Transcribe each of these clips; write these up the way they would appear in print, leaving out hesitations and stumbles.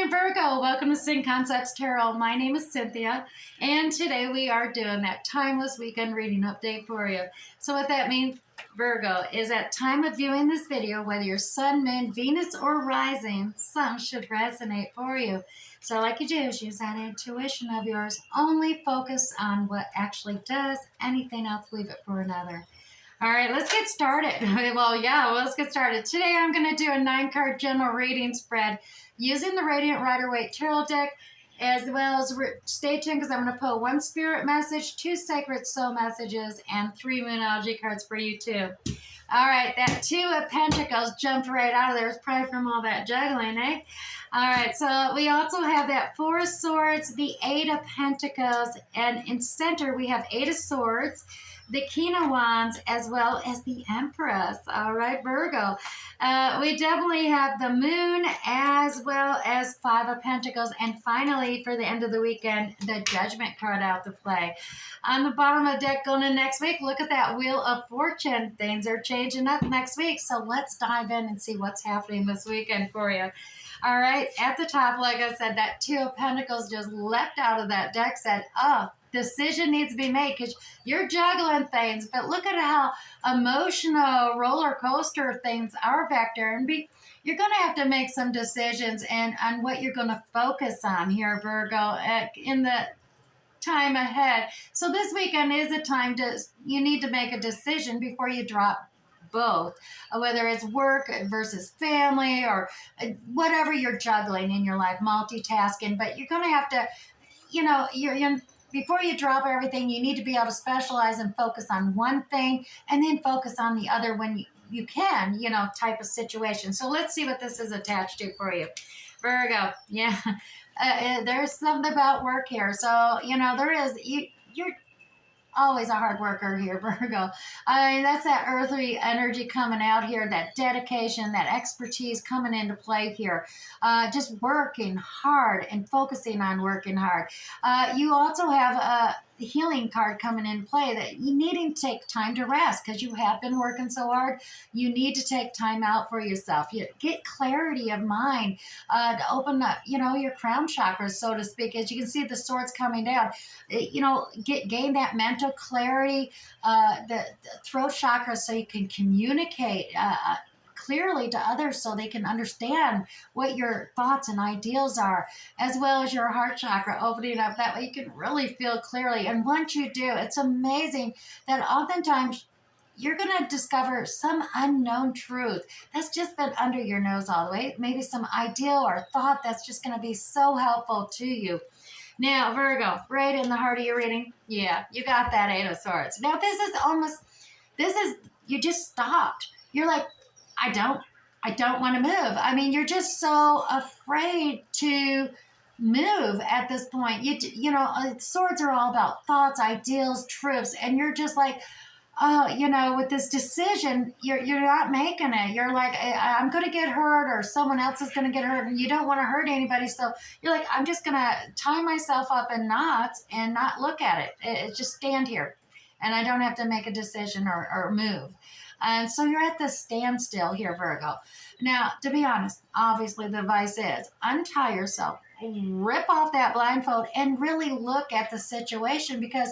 morning, Virgo. Welcome to Sin Concepts Tarot. My name is Cynthia, and today we are doing that timeless weekend reading update for you. So what that means, Virgo, is at time of viewing this video, whether you're Sun, Moon, Venus, or Rising, some should resonate for you. So like you do is use that intuition of yours. Only focus on what actually does. Anything else, leave it for another. All right, let's get started. Let's get started. Today I'm going to do a 9-card general reading spread using the Radiant Rider-Waite Tarot deck, as well as stay tuned because I'm going to pull 1 spirit message, 2 sacred soul messages, and 3 Moonology cards for you too. All right, that 2 of Pentacles jumped right out of there. It's probably from all that juggling, eh? All right, so we also have that 4 of Swords, the 8 of Pentacles, and in center we have 8 of Swords, the King of Wands, as well as the Empress. All right, Virgo. We definitely have the Moon, as well as 5 of Pentacles, and finally, for the end of the weekend, the Judgment card out to play. On the bottom of the deck going in next week, look at that Wheel of Fortune. Things are changing up next week, so let's dive in and see what's happening this weekend for you. All right, at the top, like I said, that 2 of Pentacles just leapt out of that deck, said, oh, decision needs to be made because you're juggling things. But look at how emotional roller coaster things are back there. And you're going to have to make some decisions and on what you're going to focus on here, Virgo, in the time ahead. So this weekend is a time you need to make a decision before you drop both, whether it's work versus family or whatever you're juggling in your life, multitasking. But you're going to have to, before you drop everything, you need to be able to specialize and focus on one thing and then focus on the other when you can, type of situation. So let's see what this is attached to for you. Virgo, yeah, there's something about work here. So, there is, you're always a hard worker here, Virgo. I mean, that's that earthly energy coming out here, that dedication, that expertise coming into play here. Just working hard and focusing on working hard. You also have a healing card coming in play that you need to take time to rest because you have been working so hard. You need to take time out for yourself. You get clarity of mind to open up, your crown chakras, so to speak. As you can see the swords coming down, gain that mental clarity, the throat chakra, so you can communicate clearly to others so they can understand what your thoughts and ideals are, as well as your heart chakra opening up. That way you can really feel clearly. And once you do, it's amazing that oftentimes you're going to discover some unknown truth that's just been under your nose all the way. Maybe some ideal or thought that's just going to be so helpful to you. Now, Virgo, right in the heart of your reading, yeah, you got that 8 of Swords. Now, you just stopped. You're like, I don't want to move. I mean, you're just so afraid to move at this point. Swords are all about thoughts, ideals, truths, and you're just like, oh, with this decision, you're not making it. You're like, I'm going to get hurt or someone else is going to get hurt and you don't want to hurt anybody. So you're like, I'm just going to tie myself up in knots and not look at it. Just stand here and I don't have to make a decision or move. And so you're at the standstill here, Virgo. Now, to be honest, obviously the advice is untie yourself, rip off that blindfold and really look at the situation because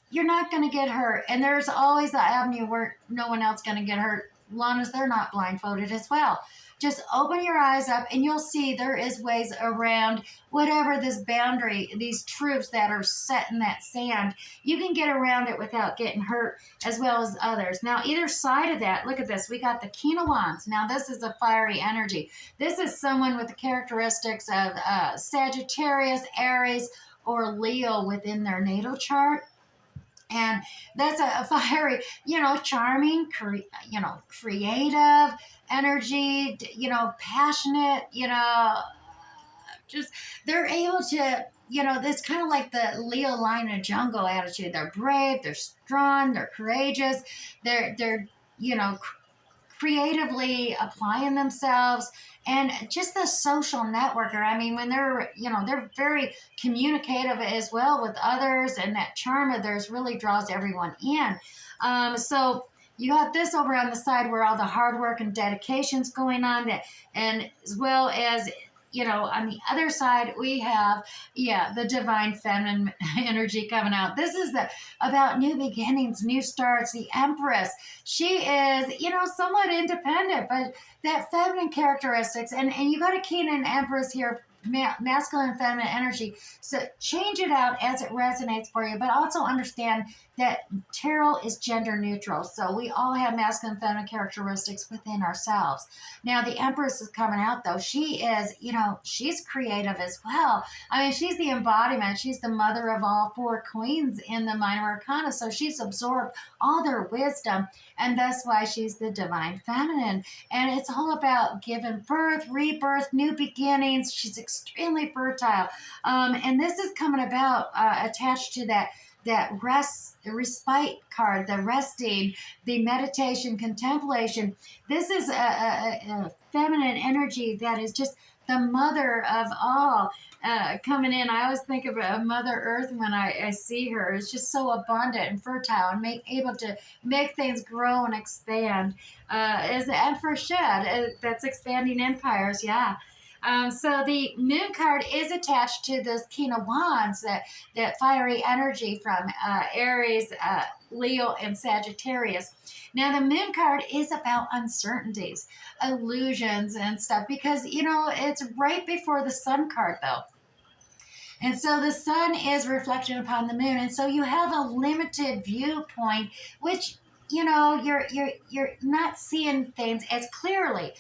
you're not going to get hurt. And there's always the avenue where no one else is going to get hurt, as long as they're not blindfolded as well. Just open your eyes up and you'll see there is ways around whatever this boundary, these truths that are set in that sand. You can get around it without getting hurt as well as others. Now, either side of that, look at this. We got the King of Wands. Now, this is a fiery energy. This is someone with the characteristics of Sagittarius, Aries, or Leo within their natal chart. And that's a fiery, charming, creative energy, passionate, just they're able to, it's kind of like the Leo line of jungle attitude. They're brave, they're strong, they're courageous, they're creatively applying themselves, and just the social networker. I mean, when they're very communicative as well with others, and that charm of theirs really draws everyone in. So you got this over on the side where all the hard work and dedication's going on, and as well as on the other side, we have, the divine feminine energy coming out. This is about new beginnings, new starts. The Empress, she is, somewhat independent, but that feminine characteristics, and you got a King and Empress here, masculine and feminine energy. So change it out as it resonates for you, but also understand that tarot is gender neutral. So we all have masculine and feminine characteristics within ourselves. Now the Empress is coming out though. She is, she's creative as well. I mean, she's the embodiment. She's the mother of all four queens in the minor arcana. So she's absorbed all their wisdom, and that's why she's the divine feminine. And it's all about giving birth, rebirth, new beginnings. She's extremely fertile. And this is coming about attached to that respite card, the resting, the meditation, contemplation. This is a feminine energy that is just the mother of all coming in. I always think of Mother Earth when I see her. It's just so abundant and fertile and able to make things grow and expand. As the Empress should, that's expanding empires, yeah. So the Moon card is attached to this King of Wands, that fiery energy from Aries, Leo, and Sagittarius. Now the Moon card is about uncertainties, illusions, and stuff, because, it's right before the Sun card, though. And so the Sun is reflection upon the Moon, and so you have a limited viewpoint, which you're not seeing things as clearly.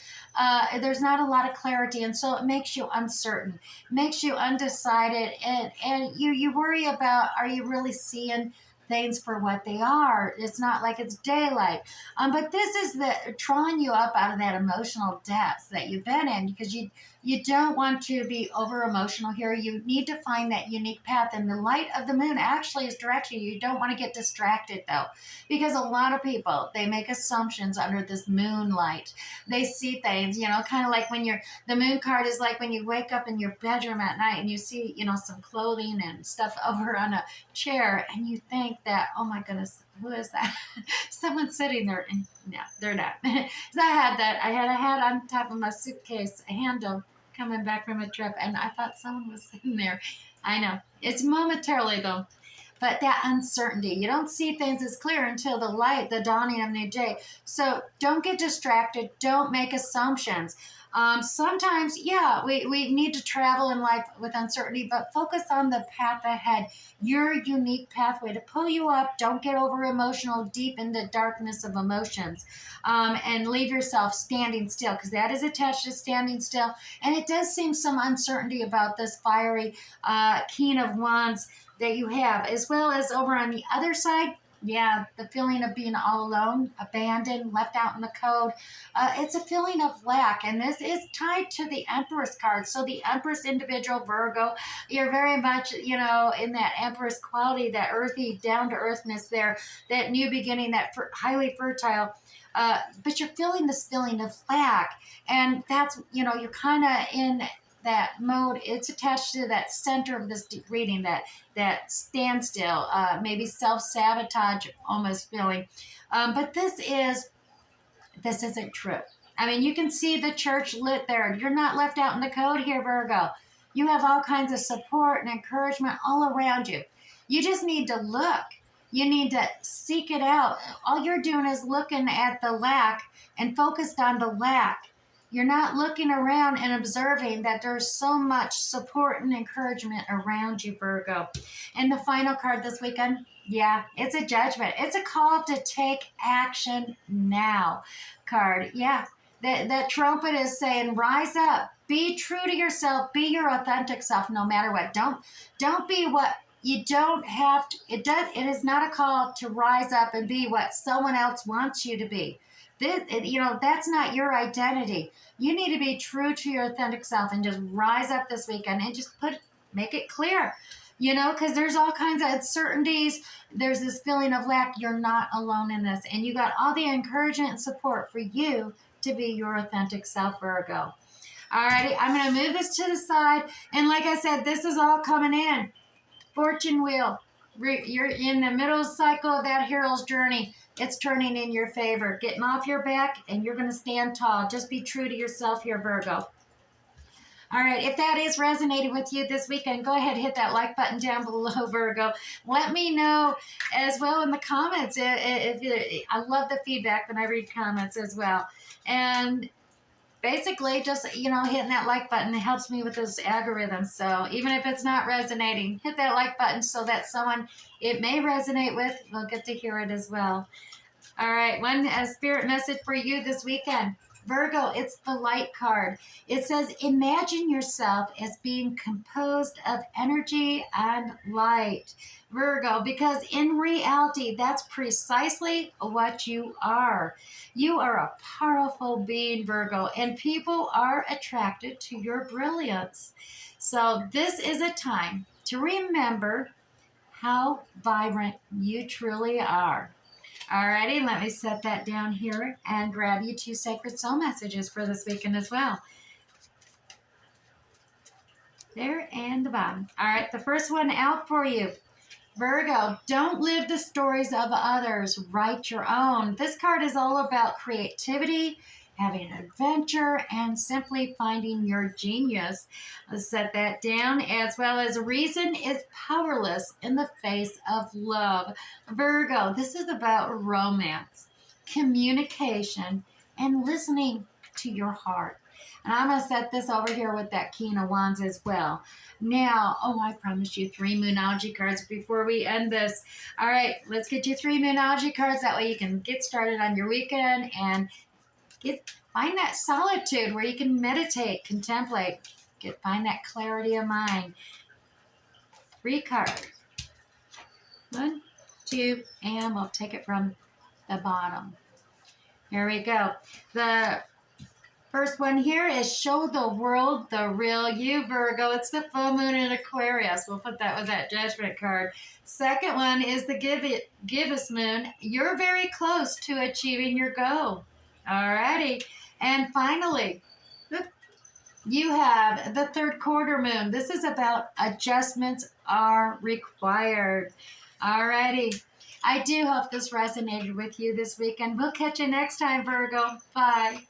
There's not a lot of clarity, and so it makes you uncertain, makes you undecided, and you worry about, are you really seeing things for what they are? It's not like it's daylight. But this is drawing you up out of that emotional depths that you've been in, because you don't want to be over emotional here. You need to find that unique path, and the light of the Moon actually is directing you. You don't want to get distracted though, because a lot of people, they make assumptions under this moonlight. They see things, kind of like when the Moon card is like when you wake up in your bedroom at night and you see, some clothing and stuff over on a chair, and you think that, oh my goodness, who is that? Someone's sitting there, and no, they're not. So I had a hat on top of my suitcase, a handle, coming back from a trip, and I thought someone was sitting there. I know. It's momentarily though. But that uncertainty, you don't see things as clear until the dawning of new day. So don't get distracted. Don't make assumptions. Sometimes, we need to travel in life with uncertainty, but focus on the path ahead, your unique pathway to pull you up. Don't get over emotional, deep in the darkness of emotions, and leave yourself standing still, because that is attached to standing still. And it does seem some uncertainty about this fiery King of Wands that you have, as well as over on the other side. Yeah, the feeling of being all alone, abandoned, left out in the cold. It's a feeling of lack, and this is tied to the Empress card. So the Empress individual, Virgo, you're very much, in that Empress quality, that earthy, down-to-earthness there, that new beginning, that highly fertile. But you're feeling this feeling of lack, and that's, you're kind of in that mode. It's attached to that center of this reading, that standstill, maybe self-sabotage almost feeling. But this isn't true. I mean, you can see the church lit there. You're not left out in the cold here, Virgo. You have all kinds of support and encouragement all around you. You just need to look. You need to seek it out. All you're doing is looking at the lack and focused on the lack. You're not looking around and observing that there's so much support and encouragement around you, Virgo. And the final card this weekend, it's a judgment. It's a call to take action now card. Yeah, that trumpet is saying, rise up, be true to yourself, be your authentic self no matter what. Don't be what you don't have to. It is not a call to rise up and be what someone else wants you to be. That's not your identity. You need to be true to your authentic self and just rise up this weekend and just make it clear, because there's all kinds of uncertainties. There's this feeling of lack. You're not alone in this, and you got all the encouragement and support for you to be your authentic self, Virgo. Alrighty, I'm going to move this to the side, and like I said, this is all coming in. Fortune wheel. You're in the middle cycle of that hero's journey. It's turning in your favor. Getting off your back, and you're going to stand tall. Just be true to yourself here, Virgo. All right, if that is resonating with you this weekend, go ahead and hit that like button down below, Virgo. Let me know as well in the comments. I love the feedback when I read comments as well. And basically, just, hitting that like button, it helps me with those algorithms. So even if it's not resonating, hit that like button so that someone it may resonate with will get to hear it as well. All right, one spirit message for you this weekend. Virgo, it's the light card. It says, imagine yourself as being composed of energy and light. Virgo, because in reality, that's precisely what you are. You are a powerful being, Virgo, and people are attracted to your brilliance. So this is a time to remember how vibrant you truly are. Alrighty, let me set that down here and grab you 2 sacred soul messages for this weekend as well. There and the bottom. All right, the first one out for you. Virgo, don't live the stories of others. Write your own. This card is all about creativity, having an adventure, and simply finding your genius. Let's set that down, as well as reason is powerless in the face of love. Virgo, this is about romance, communication, and listening to your heart. And I'm going to set this over here with that King of Wands as well. Now, I promised you 3 Moonology cards before we end this. All right, let's get you 3 Moonology cards. That way you can get started on your weekend and find that solitude where you can meditate, contemplate, find that clarity of mind. 3 cards. 1, 2, and we'll take it from the bottom. Here we go. The first one here is show the world the real you, Virgo. It's the full moon in Aquarius. We'll put that with that judgment card. Second one is the give us moon. You're very close to achieving your goal. Alrighty. And finally, you have the 3rd quarter moon. This is about adjustments are required. Alrighty. I do hope this resonated with you this weekend. We'll catch you next time, Virgo. Bye.